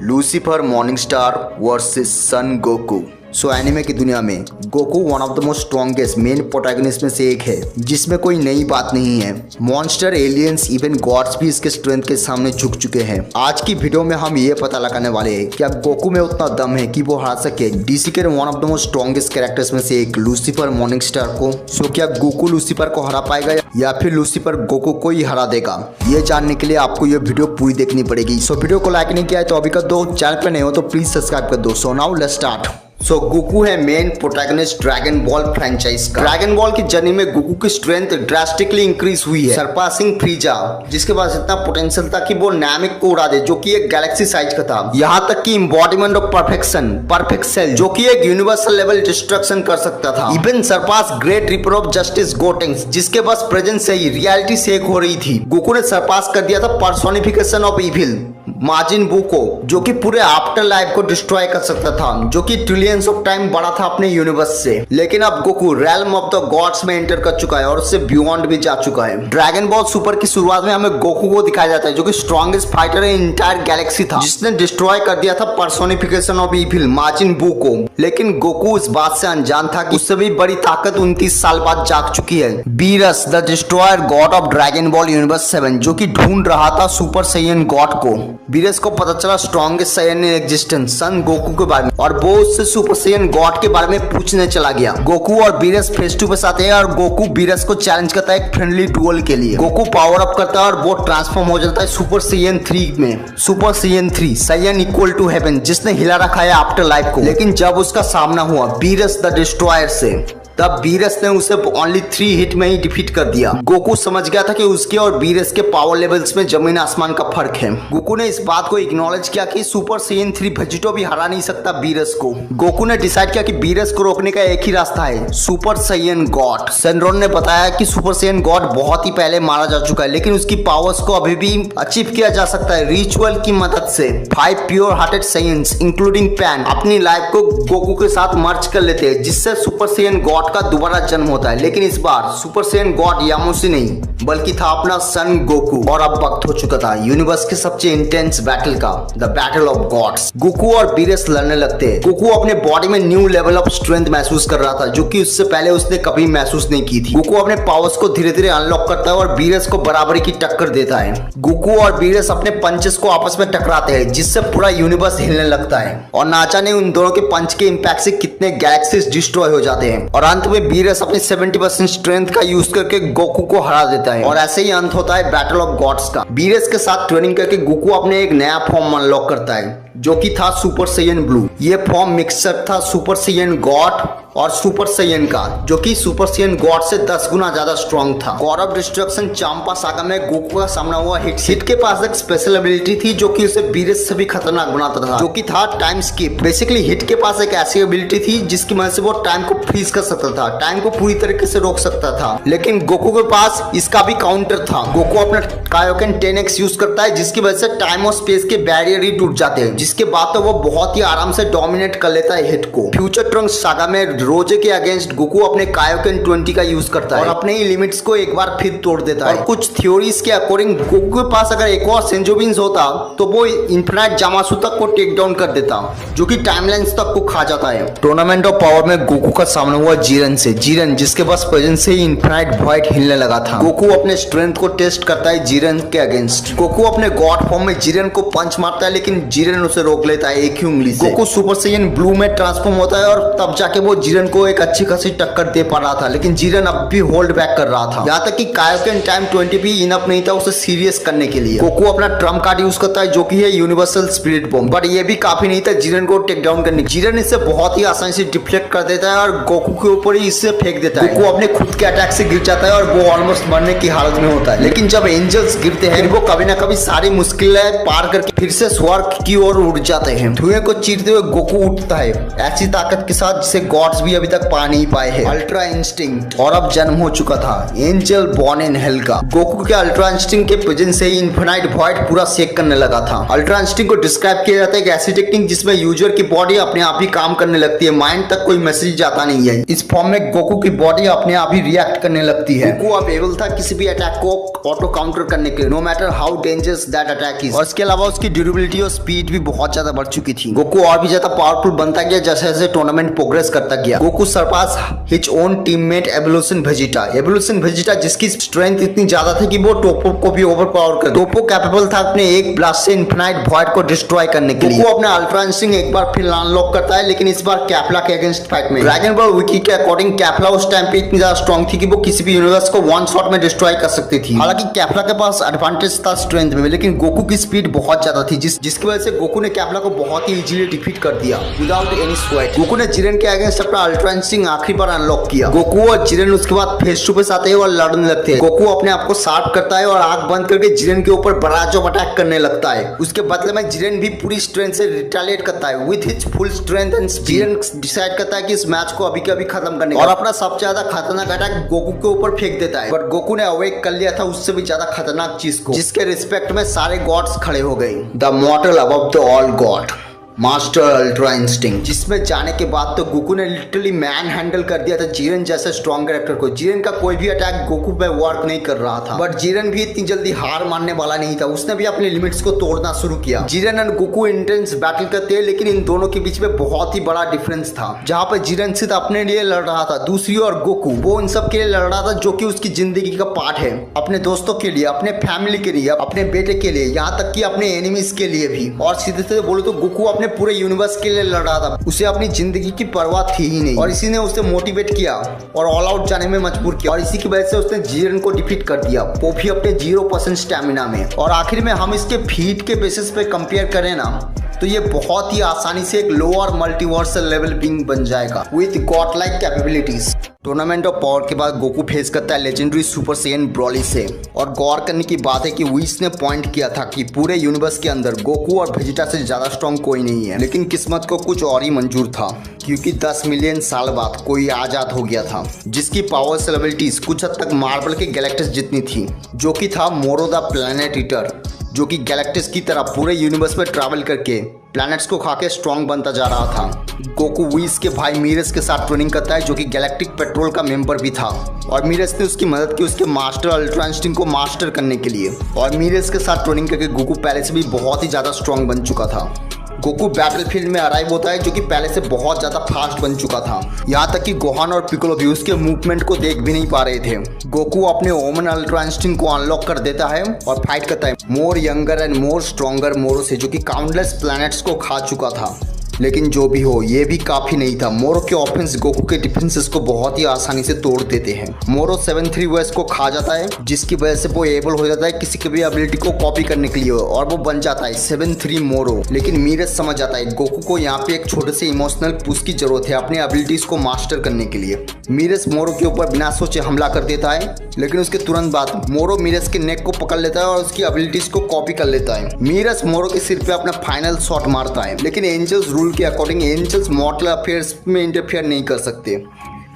Lucifer Morningstar versus सन Goku. Anime की दुनिया में Goku one of the most strongest main protagonist में से एक है, जिसमें कोई नई बात नहीं है। मॉन्स्टर, एलियंस, इवन गॉड्स भी इसके स्ट्रेंथ के सामने झुक चुके हैं। आज की वीडियो में हम ये पता लगाने वाले हैं क्या गोकू में उतना दम है कि वो हरा सके डीसी के one of the most strongest characters में से एक लूसीफर मॉर्निंगस्टार को। क्या गोकू लूसीफर को हरा पाएगा या फिर लूसीफर गोकू को ही हरा देगा? ये जानने के लिए आपको ये वीडियो पूरी देखनी पड़ेगी। वीडियो को लाइक नहीं किया है तो अभी कर दो, चैनल पे नहीं हो तो प्लीज सब्सक्राइब कर दो। So now let's start. Goku है main protagonist dragon ball franchise का। ड्रैगन बॉल की जर्नी में गोकू की स्ट्रेंथ ड्रास्टिकली इंक्रीज हुई है, सरपासिंग फ्रीजा, जिसके पास इतना पोटेंशियल था कि वो नामिक को उड़ा दे, जो कि एक गैलेक्सी साइज का था। यहाँ तक कि embodiment of perfection, perfect cell, जो कि एक यूनिवर्सल लेवल डिस्ट्रक्शन कर सकता था। Even surpass great ripper of justice Gotenks, जिसके पास प्रेजेंस से ही रियलिटी शेक हो रही थी। गोकू ने सरपास कर दिया था पर्सोनिफिकेशन ऑफ इविल माजिन बू को, जो कि पूरे आफ्टर लाइफ को डिस्ट्रॉय कर सकता था, जो कि ट्रिलियंस ऑफ टाइम बड़ा था अपने यूनिवर्स से। लेकिन अब Goku realm of the gods में एंटर कर चुका है और उससे बियॉन्ड भी जा चुका है। ड्रैगन बॉल सुपर की शुरुआत में हमें गोकू को दिखाया जाता है, जो कि स्ट्रॉन्गेस्ट फाइटर इन इंटायर गैलेक्सी था, जिसने डिस्ट्रॉय कर दिया था पर्सोनिफिकेशन ऑफ इविल माजिन बू को। लेकिन गोकू इस बात से अनजान था कि उससे भी बड़ी ताकत 29 साल बाद जाग चुकी है। Beerus the destroyer god of Dragon Ball universe 7, जो कि ढूंढ रहा था सुपर सैयन गॉड को। बीरस को पता चला strongest Saiyan in existence Son Goku के बारे में, और वो उससे सुपर सैयन गॉड के बारे में पूछने चला गया। गोकू और बीरस फेस टू फेस आते हैं और गोकू बीरस को चैलेंज करता है एक फ्रेंडली डुअल के लिए। गोकू पावर अप करता है और वो ट्रांसफॉर्म हो जाता है सुपर सैयन 3 में। Super Saiyan 3 Saiyan equal to heaven, जिसने हिला रखा है आफ्टर लाइफ को। लेकिन जब उसका सामना हुआ बीरस द डिस्ट्रॉयर से, तब बीरस ने उसे ओनली 3 हिट में ही डिफीट कर दिया। गोकू समझ गया था कि उसके और बीरस के पावर लेवल्स में जमीन आसमान का फर्क है। गोकू ने इस बात को इग्नोलेज किया कि सुपर सैयन 3 वेजिटो भी हरा नहीं सकता बीरस को। गोकू ने डिसाइड किया कि बीरस को रोकने का एक ही रास्ता है, सुपर सैयन गॉड। सेनरोन ने बताया कि सुपर सैयन गॉड बहुत ही पहले मारा जा चुका है, लेकिन उसकी पावर्स को अभी भी अचीव किया जा सकता है रिचुअल की मदद से। 5 प्योर हार्टेड सैयन्स इंक्लूडिंग पैन अपनी लाइफ को गोकू के साथ मर्ज कर लेते हैं, जिससे सुपर सैयन गॉड का दोबारा जन्म होता है। लेकिन इस बार सुपर सैयन गॉड यामुसी नहीं, बल्कि था अपना सन गोकू। और अब वक्त हो चुका था यूनिवर्स के सबसे इंटेंस बैटल का, the battle of gods. Goku और बीरस लड़ने लगते हैं। गोकू अपने बॉडी में न्यू लेवल ऑफ स्ट्रेंथ महसूस कर रहा था, जो कि उससे पहले उसने कभी महसूस नहीं की थी। गोकू अपने पावर्स को धीरे धीरे अनलॉक करता है और बीरस को बराबरी की टक्कर देता है। गोकू और बीरस अपने पंचेस को आपस में टकराते हैं, जिससे पूरा यूनिवर्स हिलने लगता है, और ना जाने उन दोनों के पंच के इंपैक्ट से कितने गैलेक्सीज डिस्ट्रॉय हो जाते हैं। और अंत में बीरस अपनी 70% स्ट्रेंथ का यूज करके गोकू को हरा देता है, और ऐसे ही अंत होता है बैटल ऑफ गॉड्स का। बीरस के साथ ट्रेनिंग करके गोकू अपने एक नया फॉर्म अनलॉक करता है, जो कि था सुपर सैयन ब्लू। ये फॉर्म मिक्सचर था सुपर सैयन गॉड और सुपर सैयन का, जो कि सुपर सैयन गॉड से 10 गुना ज्यादा स्ट्रॉन्ग था। God of destruction Champa saga में गोकू का सामना हुआ हिट के पास एक स्पेशल एबिलिटी थी, जो कि उसे बीरस से भी खतरनाक बनाता था, जो कि था टाइम स्किप। बेसिकली हिट के पास एक ऐसी एबिलिटी थी जिसकी मदद से वो टाइम को फ्रीज कर सकता था, टाइम को पूरी तरीके से रोक सकता था। लेकिन गोकू के पास इसका भी काउंटर था। गोकू अपना कायोकेन 10x यूज करता है, जिसकी वजह से टाइम और स्पेस के बैरियर ही टूट जाते हैं, जिसके बाद तो वो बहुत ही आराम से डोमिनेट कर लेता है हिट को। फ्यूचर ट्रंक सागा में रोजे के अगेंस्ट गोकू अपने कायोकेन 20 का यूज करता है और अपने ही लिमिट्स को एक बार फिर तोड़ देता है। और कुछ थ्योरीज के अकॉर्डिंग गोकू के पास अगर एक और सेंजोबिन्स होता तो वो इन्फिनाइट जामासु तक को टेक डाउन कर देता, जो कि टाइमलाइंस तक को खा जाता है। टूर्नामेंट ऑफ पावर में गोकू का सामना हुआ जीरन से, जीरन जिसके पास प्रेजेंस से ही इन्फिनाइट वॉइड हिलने लगा था। गोकू अपने स्ट्रेंथ को टेस्ट करता है जीरन के अगेंस्ट। गोकू अपने गॉड फॉर्म में जीरन को पंच मारता है, लेकिन जीरन उसे रोक लेता है एक ही उंगली से। गोकू सुपर सैयन ब्लू में ट्रांसफॉर्म होता है और तब जाके वो जीरन को एक अच्छी खासी टक्कर दे पा रहा था, लेकिन जीरन अब भी होल्ड बैक कर रहा था। यहाँ तक कि कायोकेन टाइम 20 भी इनफ नहीं था उसे सीरियस करने के लिए। गोकू अपना ट्रम्प कार्ड यूज करता है, जो कि है यूनिवर्सल स्पिरिट बॉम्ब, बट ये भी काफी नहीं था जीरन को टेक डाउन करने। जीरन इसे बहुत ही आसानी से डिफ्लेक्ट कर देता है और गोकू के ऊपर ही इसे फेंक देता है। गोकू अपने खुद के अटैक से गिर जाता है और वो ऑलमोस्ट मरने की हालत में होता है। लेकिन जब एंजल्स गिरते हैं, वो कभी ना कभी सारी मुश्किलें पार करके फिर से स्वर्ग की ओर उड़ जाते हैं। धुएं को चीरते हुए गोकू उठता है, ऐसी ताकत के साथ जिसे गॉड्स भी अभी तक पा नहीं पाए हैं। अल्ट्रा इंस्टिंक्ट, और अब जन्म हो चुका था एंजल बॉर्न इन हेल का। गोकू के अल्ट्रा इंस्टिंक्ट के प्रेजेंस से ही इन्फिनाइट वॉइड पूरा शेक करने लगा था। अल्ट्रा इंस्टिंक्ट को डिस्क्राइब किया जाता है एक ऐसी टेक्निक जिसमें यूजर की बॉडी अपने आप ही काम करने लगती है, माइंड तक कोई मैसेज जाता नहीं है। इस फॉर्म में गोकू की बॉडी अपने आप ही रिएक्ट करने लगती है। गोकू अब एबल था किसी भी अटैक को ऑटो काउंटर करने के लिए, no matter how dangerous that attack is. और इसके अलावा उसकी ड्यूरेबिलिटी और स्पीड भी बहुत ज्यादा बढ़ चुकी थी। गोकू और भी ज्यादा पावरफुल बनता गया जैसे जैसे टूर्नामेंट प्रोग्रेस करता गया। Goku surpass his own teammate evolution Vegeta जिसकी स्ट्रेंथ इतनी ज्यादा थी कि वो टोपो को भी ओवरपावर कर। टोपो कैपेबल था अपने एक ब्लास्ट से इन्फिनाइट वॉइड को डिस्ट्रॉय करने के लिए। गोकू अपने अल्ट्रा इंस्टिंक्ट एक बार फिर अनलॉक करता है, लेकिन इस बार कैप्ला के अगेंस्ट फाइट में। ड्रैगन बॉल विकी के अकॉर्डिंग कैप्ला उस टाइम पे इतनी ज्यादा स्ट्रॉन्ग थी कि वो किसी भी यूनिवर्स को वन शॉट में डिस्ट्रॉय कर सकती थी। हालांकि कैप्ला के पास एडवांटेज था स्ट्रेंथ में, लेकिन गोकू की स्पीड बहुत ज्यादा थी जिसकी वजह से गोकू ने कैप्ला को बहुत ही इजीली डिफीट कर दिया विदाउट एनी स्वेट। गोकू ने जिरेन के अगेंस्ट अपना अल्ट्रा इंस्टिंक्ट आखिरी बार अनलॉक किया। गोकू और जिरेन उसके बाद फेस टू फेस आते हैं और लड़ने लगते हैं। गोकू अपने आप को शार्प करता है और आंख बंद करके जिरेन के ऊपर बराज ऑफ अटैक करने लगता है। उसके बदले में जिरेन भी पूरी स्ट्रेंथ से रिटेलिएट करता है with his full strength and Jiren decide करता है कि इस मैच को अभी के अभी खत्म करने और अपना सबसे ज्यादा खतरनाक अटैक गोकू के ऊपर फेंक देता है। बट गोकू ने अवेक कर लिया था उससे भी ज्यादा खतरनाक चीज को, जिसके रिस्पेक्ट में सारे गॉड्स खड़े हो गए। The मॉर्टल above the all God master ultra instinct, जिसमें जाने के बाद तो गोकू ने लिटरली मैन हैंडल कर दिया था जिरेन जैसे स्ट्रॉन्ग कैरेक्टर को। जिरेन का कोई भी अटैक गोकू पे वर्क नहीं कर रहा था, बट जिरेन भी इतनी जल्दी हार मानने वाला नहीं था। उसने भी अपने लिमिट्स को तोड़ना शुरू किया। Jiren and Goku intense battle करते हैं, लेकिन इन दोनों के बीच में बहुत ही बड़ा डिफरेंस था। जहां पर जिरेन सिर्फ अपने लिए लड़ रहा था, दूसरी ओर गोकू वो उन सब के लिए लड़ रहा था जो कि उसकी जिंदगी का पार्ट है। अपने दोस्तों के लिए, अपने फैमिली के लिए, अपने बेटे के लिए, यहाँ तक कि अपने एनिमीज के लिए भी। और सीधे सीधे बोलो तो गोकू अपने पूरे यूनिवर्स के लिए लड़ रहा था। उसे अपनी जिंदगी की परवाह थी ही नहीं, और इसी ने उसे मोटिवेट किया और ऑल आउट जाने में मजबूर किया। और इसी की वजह से उसने जिरेन को डिफीट कर दिया, वो भी अपने 0% स्टैमिना में। और आखिर में हम इसके फीट के बेसिस पे कंपेयर करें ना, तो ये बहुत ही आसानी से एक लोअर मल्टीवर्सल लेवल बीइंग बन जाएगा with God like capabilities. Tournament of power के बाद गोकू फेस करता है लेजेंडरी सुपर सैयन ब्रॉली से। और गौर करने की बात है कि विश ने पॉइंट किया था कि पूरे यूनिवर्स के अंदर गोकू और वेजिटा से ज्यादा स्ट्रॉन्ग कोई नहीं है, लेकिन किस्मत को कुछ और ही मंजूर था, क्योंकि 10 मिलियन साल बाद कोई आजाद हो गया था जिसकी पावर एबिलिटीज कुछ हद तक मार्बल के गैलेक्टस जितनी थी, जो कि था मोरो द प्लैनेट ईटर, जो कि गैलेक्टस की तरह पूरे यूनिवर्स में ट्रैवल करके प्लैनेट्स को खा के स्ट्रॉन्ग बनता जा रहा था। गोकू विश के भाई मीरस के साथ ट्रेनिंग करता है, जो कि गैलेक्टिक पेट्रोल का मेंबर भी था, और मीरस ने उसकी मदद की उसके मास्टर अल्ट्रा इंस्टिंक्ट को मास्टर करने के लिए। और मीरस के साथ ट्रेनिंग करके गोकू पहले से भी बहुत ही ज़्यादा स्ट्रॉन्ग बन चुका था। गोकू बैटलफील्ड में अराइव होता है, जो कि पहले से बहुत ज्यादा फास्ट बन चुका था। यहाँ तक कि गोहान और पिकोलो भी उसके मूवमेंट को देख भी नहीं पा रहे थे। गोकू अपने ओमन अल्ट्रा इंस्टिंक्ट को अनलॉक कर देता है और फाइट करता है मोर यंगर एंड मोर स्ट्रॉन्गर मोरो से, जो कि काउंटलेस प्लैनेट्स को खा चुका था। लेकिन जो भी हो, ये भी काफी नहीं था। मोरो के ऑफेंस गोकू के डिफेंसेस को बहुत ही आसानी से तोड़ देते हैं। मोरो 7-3 वेस को खा जाता है, जिसकी वजह से वो एबल हो जाता है किसी की भी एबिलिटी को कॉपी करने के लिए, और वो बन जाता है 7-3 मोरो। लेकिन मीरस समझ आता है गोकू को यहाँ पे एक छोटे से इमोशनल पुश की जरूरत है अपने एबिलिटीज को मास्टर करने के लिए। मीरस मोरो के ऊपर बिना सोचे हमला कर देता है, लेकिन उसके तुरंत बाद मोरो मीरस के नेक को पकड़ लेता है और उसकी एबिलिटीज को कॉपी कर लेता है। मीरस मोरो के सिर पे अपना फाइनल शॉट मारता है, लेकिन एंजल्स रूल के अकॉर्डिंग एंजल्स मॉर्टल अफेयर्स में इंटरफेयर नहीं कर सकते।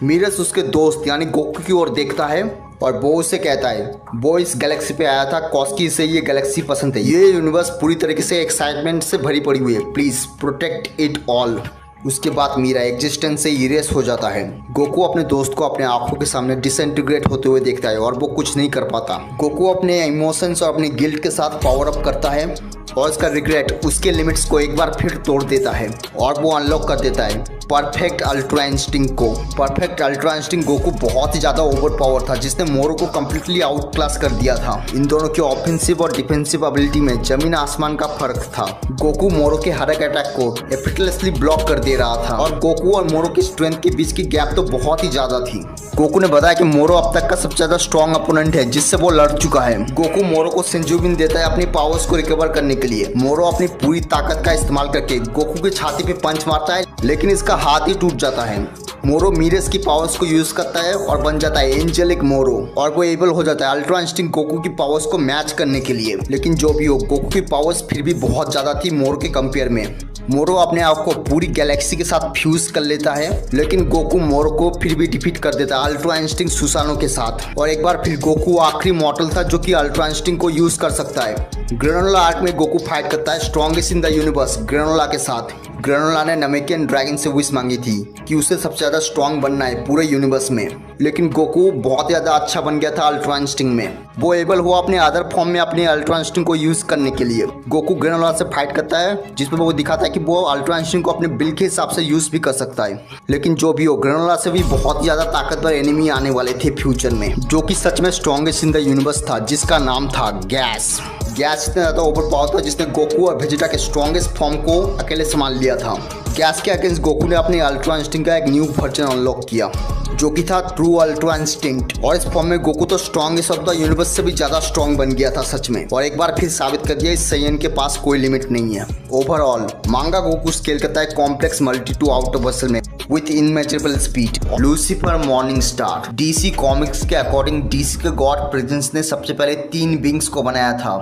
मीरस उसके दोस्त यानी गोकू की ओर देखता है और वो उसे कहता है वो इस गैलेक्सी पे आया था कॉस्की से ये गैलेक्सी पसंद है, ये यूनिवर्स पूरी तरीके से एक्साइटमेंट से भरी पड़ी हुई है, प्लीज प्रोटेक्ट इट ऑल। उसके बाद मीरा एग्जिस्टेंस से इरेस हो जाता है। गोकू अपने दोस्त को अपने आंखों के सामने डिसइंटीग्रेट होते हुए देखता है और वो कुछ नहीं कर पाता। गोकू अपने इमोशंस और अपनी गिल्ट के साथ पावर अप करता है और उसका रिग्रेट उसके लिमिट्स को एक बार फिर तोड़ देता है और वो अनलॉक कर देता है परफेक्ट अल्ट्रा इंस्टिंक्ट को। परफेक्ट अल्ट्रा इंस्टिंक्ट गोकू बहुत ही ज्यादा ओवर पावर था, जिसने मोरो को कंप्लीटली आउट क्लास कर दिया था। इन दोनों की ऑफेंसिव और डिफेंसिव एबिलिटी में जमीन आसमान का फर्क था। गोकू मोरो के हर एक अटैक को एफर्टलेसली ब्लॉक कर दे रहा था, और गोकू और मोरो की स्ट्रेंथ के बीच की गैप तो बहुत ही ज्यादा थी। गोकू ने बताया कि मोरो अब तक का सबसे ज्यादा स्ट्रॉन्ग अपोनेंट है जिससे वो लड़ चुका है। गोकू मोरो को सेंजुबिन देता है अपनी पावर्स को रिकवर करने के लिए। मोरो अपनी पूरी ताकत का इस्तेमाल करके गोकू की छाती पे पंच मारता है, लेकिन इसका हाथ ही टूट जाता है। मोरो मीरस की पावर्स को यूज करता है और बन जाता है एंजेलिक मोरो, और वो एबल हो जाता है अल्ट्रा इंस्टिंक्ट गोकू की पावर्स को मैच करने के लिए। लेकिन जो भी हो, गोकू की पावर्स फिर भी बहुत ज्यादा थी मोरो के कंपेयर में। मोरो अपने आप को पूरी गैलेक्सी के साथ फ्यूज कर लेता है, लेकिन गोकू मोरो को फिर भी डिफीट कर देता है अल्ट्रा इंस्टिंक्ट सुसानो के साथ। और एक बार फिर गोकू आखिरी मॉडल था जो कि अल्ट्रा इंस्टिंक्ट को यूज कर सकता है। ग्रेनोला आर्क में गोकू फाइट करता है strongest in the universe granola के साथ। ग्रेनोला ने नमेकियन ड्रैगन से विश मांगी थी कि उसे सबसे ज्यादा स्ट्रॉन्ग बनना है पूरे यूनिवर्स में, लेकिन गोकू बहुत ज्यादा अच्छा बन गया था अल्ट्रा इंस्टिंक्ट में। वो एबल हुआ अपने अदर फॉर्म में अपने अल्ट्रा इंस्टिंक्ट को यूज करने के लिए। गोकू ग्रेनोला से फाइट करता है जिसमें वो दिखाता है कि वो अल्ट्रा इंस्टिंक्ट को अपने बिल के हिसाब से यूज भी कर सकता है। लेकिन जो भी हो, ग्रेनोला से भी बहुत ज्यादा ताकतवर एनिमी आने वाले थे फ्यूचर में, जो कि सच में स्ट्रॉन्गेस्ट इन द यूनिवर्स था, जिसका नाम था गैस। गैस इतना ज्यादा ओवर पावर था जिसने गोकू और वेजिटा के स्ट्रॉन्गेस्ट फॉर्म को अकेले संभाल लिया था। गैस के अगेंस्ट गोकू ने अपने अल्ट्रा इंस्टिंक्ट का एक न्यू वर्जन अनलॉक किया जो कि था ट्रू अल्ट्रा इंस्टिंक्ट, और इस फॉर्म में गोकू तो स्ट्रॉन्गेस्ट ऑफ द यूनिवर्स से भी ज्यादा स्ट्रॉन्ग बन गया था सच में, और एक बार फिर साबित कर दिया इस सैयन के पास कोई लिमिट नहीं है। ओवरऑल मांगा गोकू स्केल करता है कॉम्प्लेक्स मल्टीट्यूड आउटवर्सल में with immeasurable speed. Lucifer Morningstar DC Comics के अकॉर्डिंग डीसी के गॉड प्रेजेंस ने सबसे पहले 3 विंग्स को बनाया था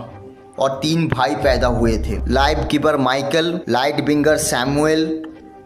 और 3 भाई पैदा हुए थे, life giver Michael, light bringer Samuel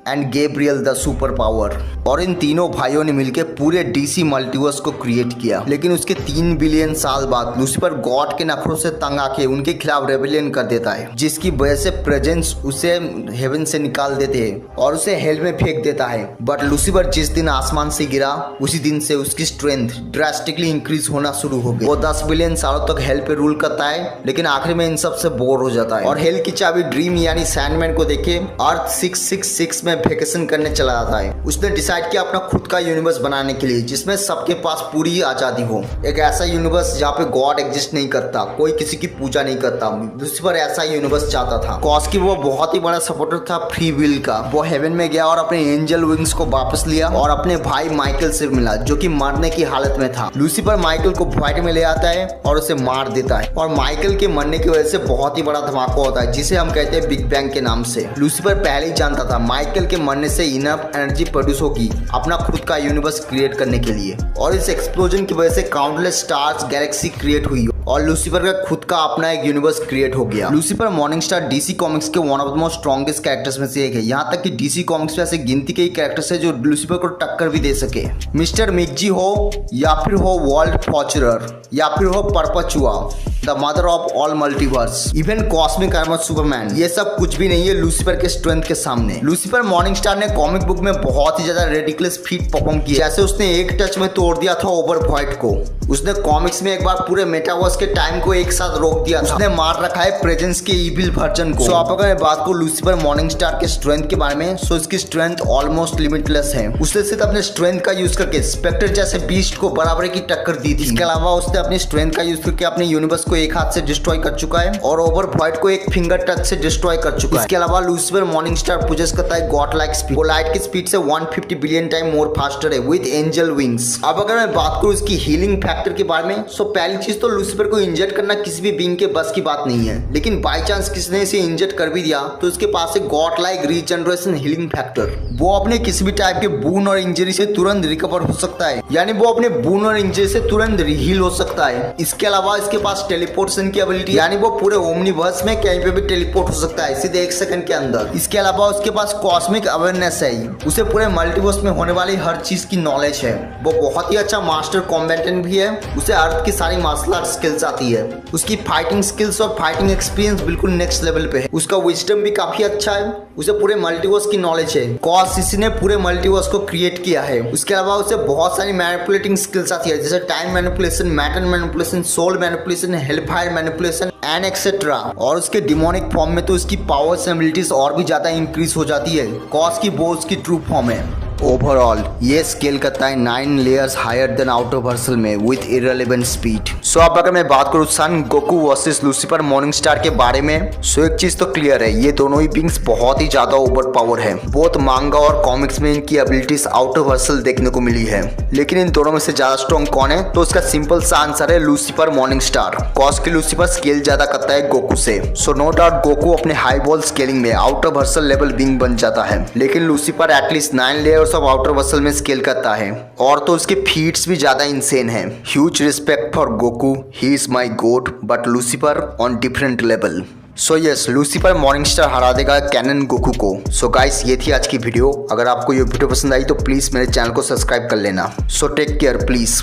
and Gabriel the super power. और इन तीनों भाइयों ने मिलकर पूरे डीसी मल्टीवर्स को क्रिएट किया। लेकिन उसके 3 बिलियन साल बाद लूसीफर गॉड के नखरों से तंग आके उनके खिलाफ रेबेलियन कर देता है, जिसकी वजह से प्रेजेंस उसे हेवन से निकाल देते हैं और उसे हेल में फेंक देता है। बट लूसीफर जिस दिन आसमान से गिरा उसी दिन से उसकी स्ट्रेंथ ड्रास्टिकली इंक्रीज होना शुरू हो गई। वो 10 बिलियन सालों तक हेल पे रूल करता है, लेकिन आखिर में इन सब से बोर हो जाता है और हेल की चाबी ड्रीम यानी सैंडमैन को देके अर्थ 666 में वेकेशन करने चला जाता है। उसने डिसाइड किया अपना खुद का यूनिवर्स बनाने के लिए जिसमें सबके पास पूरी आजादी हो, एक ऐसा यूनिवर्स जहाँ पे गॉड एग्जिस्ट नहीं करता, कोई किसी की पूजा नहीं करता। लूसीफर ऐसा यूनिवर्स चाहता था। कॉज की वो बहुत ही बड़ा सपोर्टर था फ्री विल का। वो हेवन में गया और अपने एंजल विंग्स को वापस लिया और अपने भाई माइकल से मिला जो कि मरने की हालत में था। लूसीफर माइकल को वाइट में ले आता है और उसे मार देता है, और माइकल के मरने की वजह से बहुत ही बड़ा धमाका होता है जिसे हम कहते हैं बिग बैंग के नाम से। लूसीफर पहले ही जानता था माइकल के मरने से इनफ एनर्जी प्रोड्यूस होगी अपना खुद का यूनिवर्स क्रिएट करने के लिए, और इस एक्सप्लोजन की वजह से काउंटलेस स्टार्स गैलेक्सी क्रिएट हुई और लूसीफर का खुद का अपना एक यूनिवर्स क्रिएट हो गया। Lucifer Morningstar DC Comics के one of the most strongest characters में से एक है। यहाँ तक कि डीसी कॉमिक्स में ऐसे गिनती के कैरेक्टर्स है जो लूसीफर को टक्कर भी दे सके। मिस्टर मिकजी हो या फिर हो वर्ल्ड फॉर्चरर या फिर हो Perpetua the mother of all multiverse, even cosmic armour Superman, ये सब कुछ भी नहीं है लूसीफर के स्ट्रेंथ के सामने। लूसीफर मॉर्निंग स्टार ने कॉमिक बुक में बहुत ही ज्यादा रेडिकुलस फीट परफॉर्म किया। जैसे उसने एक टच में तोड़ दिया था ओवरवॉइड को। उसने कॉमिक्स में एक बार पूरे मेटावर्स के टाइम को एक साथ रोक दिया था। उसने मार रखा है प्रेजेंस के इविल वर्जन को। सो आप अगर बात को लूसीफर मॉर्निंग स्टार के स्ट्रेंथ के बारे में, सो इसकी स्ट्रेंथ ऑलमोस्ट लिमिटलेस है। उसने सिर्फ अपने स्ट्रेंथ का यूज करके स्पेक्टर जैसे बीस्ट को बराबर की टक्कर दी थी। इसके अलावा उसने अपनी स्ट्रेंथ का यूज करके अपने यूनिवर्स को एक हाथ से डिस्ट्रॉय कर चुका है और ओवरवॉइड को एक फिंगर टच से डिस्ट्रॉय कर चुका है। इसके अलावा लूसीफर मॉर्निंग स्टार पोजेस करता है गॉड लाइक स्पीड। वो लाइट की स्पीड से 150 बिलियन टाइम मोर फास्टर है विद एंजल विंग्स। अब अगर मैं बात करूं इसकी हीलिंग फैक्टर के बारे में, सो पहली चीज तो लूसीफर को इंजर्ड करना किसी भी बीइंग के बस की बात नहीं है, लेकिन बाय चांस किसने इसे इंजर्ड कर भी दिया तो इसके पास एक God like regeneration healing factor. वो अपने किसी भी टाइप के बून और इंजरी से तुरंत रिकवर हो सकता है, यानी वो अपने बून और इंजरी से तुरंत हील हो सकता है। इसके अलावा इसके पास टेलीपोर्टेशन की एबिलिटी, यानी वो पूरे ओमनीवर्स में कहीं पे भी टेलीपोर्ट हो सकता है सीधे 1 सेकंड के अंदर। इसके अलावा उसके पास कॉस्मिक अवेयरनेस है, उसे पूरे मल्टीवर्स में होने वाली हर चीज की नॉलेज है। वो बहुत ही अच्छा मास्टर कॉम्बैटेंट भी है, उसे अर्थ की सारी मार्शल आर्ट स्किल्स आती है। उसकी फाइटिंग स्किल्स और फाइटिंग एक्सपीरियंस बिल्कुल नेक्स्ट लेवल पे है। उसका विजडम भी काफी अच्छा है, उसे पूरे मल्टीवर्स की नॉलेज है। कॉज इसी ने पूरे मल्टीवर्स को क्रिएट किया है। उसके अलावा उसे बहुत सारी मैनिपुलेटिंग स्किल्स आती है, जैसे time manipulation, matter manipulation, soul manipulation, hellfire manipulation and etcetera. और उसके डिमोनिक फॉर्म में तो उसकी पावर्स एंड एबिलिटीज और भी ज्यादा इंक्रीज हो जाती है। कॉज की वो उसकी ट्रू फॉर्म है। ओवरऑल ये स्केल करता है 9 लेयर्स हायर देन आउटवर्सल में विथ इररिलेवेंट स्पीड। सो अब अगर मैं बात करूँ son Goku versus Lucifer Morningstar के बारे में, सो एक चीज तो क्लियर है, ये दोनों ही बींग्स बहुत ही ज्यादा ओवर पावर है। बोथ मांगा और कॉमिक्स में इनकी एबिलिटीज आउटवर्सल देखने को मिली है, लेकिन इन दोनों में से ज्यादा स्ट्रॉन्ग कौन है, तो उसका सिंपल सा आंसर है लूसीफर मॉर्निंग स्टार। कॉज की लूसीफर स्केल ज्यादा करता है गोकू से, सो नो डाउट गोकू अपने हाई बॉल स्केलिंग में आउटवर्सल लेवल बींग बन जाता है, लेकिन Lucifer at least 9 layers of outer Vercel में स्केल करता है और तो उसके फीट्स भी ज्यादा इंसेन है। Huge respect for Goku, he is my God, but Lucifer on different level. So yes, Lucifer Morningstar हरा देगा कैनन गोकू को। सो गाइस, ये थी आज की वीडियो। अगर आपको ये वीडियो पसंद आई तो प्लीज़ मेरे चैनल को सब्सक्राइब कर लेना। So take care please.